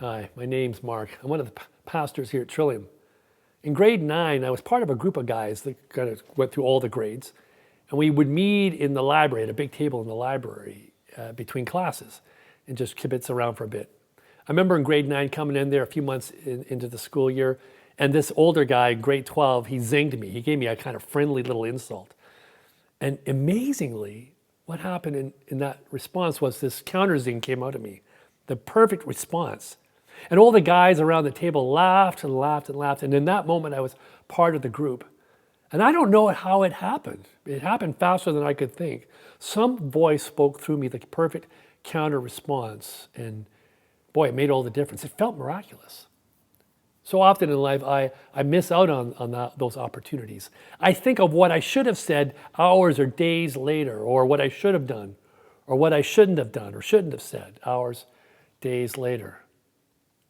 Hi, my name's Mark. I'm one of the pastors here at Trillium. In grade 9, I was part of a group of guys that kind of went through all the grades. And we would meet in the library, at a big table in the library between classes and just kibitz around for a bit. I remember in grade 9 coming in there a few months into the school year, and this older guy, grade 12, he zinged me. He gave me a kind of friendly little insult. And amazingly, what happened in that response was this counter zing came out of me. The perfect response. And all the guys around the table laughed and laughed and laughed. And in that moment, I was part of the group. And I don't know how it happened. It happened faster than I could think. Some voice spoke through me the perfect counter response. And boy, it made all the difference. It felt miraculous. So often in life, I miss out on those opportunities. I think of what I should have said hours or days later, or what I should have done, or what I shouldn't have done or shouldn't have said hours, days later.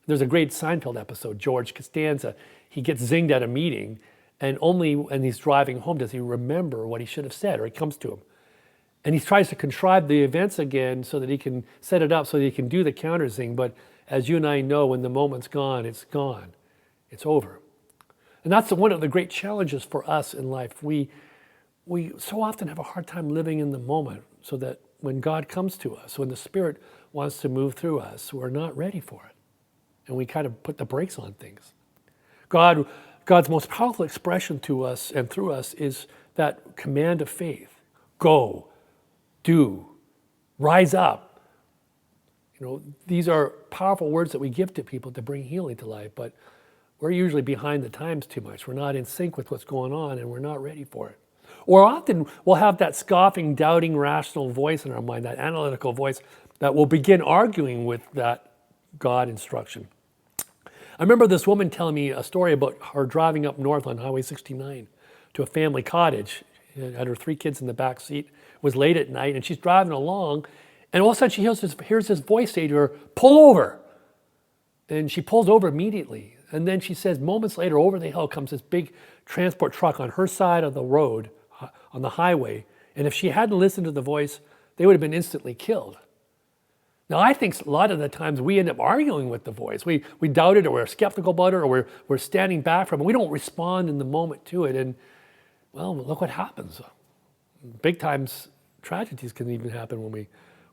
There's a great Seinfeld episode, George Costanza. He gets zinged at a meeting, and only when he's driving home does he remember what he should have said, or it comes to him. And he tries to contrive the events again so that he can set it up so that he can do the counter zing. But as you and I know, when the moment's gone, it's gone. It's over. And that's one of the great challenges for us in life. We so often have a hard time living in the moment, so that when God comes to us, when the Spirit wants to move through us, we're not ready for it. And we kind of put the brakes on things. God's most powerful expression to us and through us is that command of faith. Go, do, rise up. You know, these are powerful words that we give to people to bring healing to life, but we're usually behind the times too much. We're not in sync with what's going on, and we're not ready for it. Or often we'll have that scoffing, doubting, rational voice in our mind, that analytical voice that will begin arguing with that God instruction. I remember this woman telling me a story about her driving up north on Highway 69 to a family cottage. She had her 3 kids in the back seat. It was late at night, and she's driving along, and all of a sudden she hears this voice say to her, "Pull over." And she pulls over immediately. And then she says, moments later, over the hill comes this big transport truck on her side of the road, on the highway. And if she hadn't listened to the voice, they would have been instantly killed. Now, I think a lot of the times we end up arguing with the voice. We doubt it, or we're skeptical about it, or we're standing back from it. We don't respond in the moment to it. And, well, look what happens. Big times tragedies can even happen when we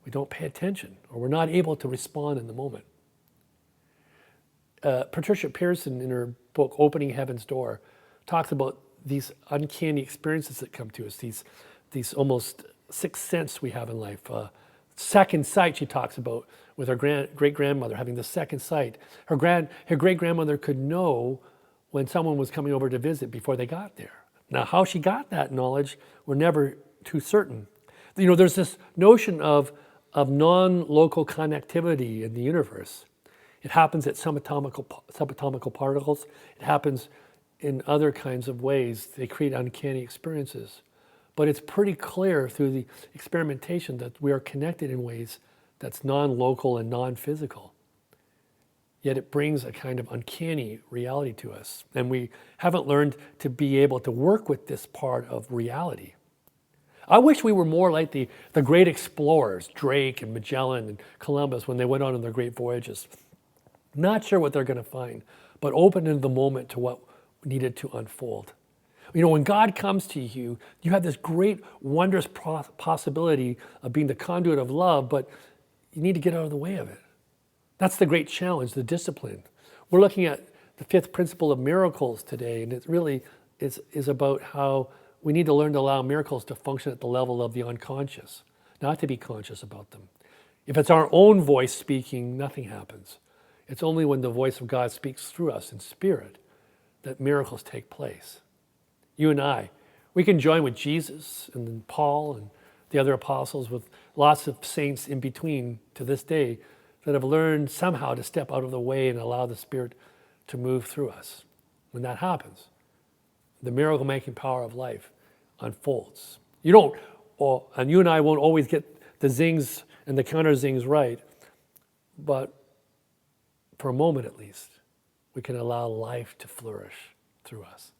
don't pay attention, or we're not able to respond in the moment. Patricia Pearson, in her book, Opening Heaven's Door, talks about these uncanny experiences that come to us, these almost sixth sense we have in life. Second sight, she talks about, with her great-grandmother having the second sight. Her great-grandmother could know when someone was coming over to visit before they got there. Now, how she got that knowledge, we're never too certain. You know, there's this notion of non-local connectivity in the universe. It happens at subatomical particles. It happens in other kinds of ways. They create uncanny experiences. But it's pretty clear through the experimentation that we are connected in ways that's non-local and non-physical. Yet it brings a kind of uncanny reality to us. And we haven't learned to be able to work with this part of reality. I wish we were more like the great explorers, Drake and Magellan and Columbus, when they went on their great voyages. Not sure what they're going to find, but open in the moment to what needed to unfold. You know, when God comes to you, you have this great, wondrous possibility of being the conduit of love, but you need to get out of the way of it. That's the great challenge, the discipline. We're looking at the 5th principle of miracles today, and it really is about how we need to learn to allow miracles to function at the level of the unconscious, not to be conscious about them. If it's our own voice speaking, nothing happens. It's only when the voice of God speaks through us in spirit that miracles take place. You and I, we can join with Jesus and Paul and the other apostles, with lots of saints in between to this day that have learned somehow to step out of the way and allow the Spirit to move through us. When that happens, the miracle-making power of life unfolds. You and I won't always get the zings and the counter zings right, but for a moment at least, we can allow life to flourish through us.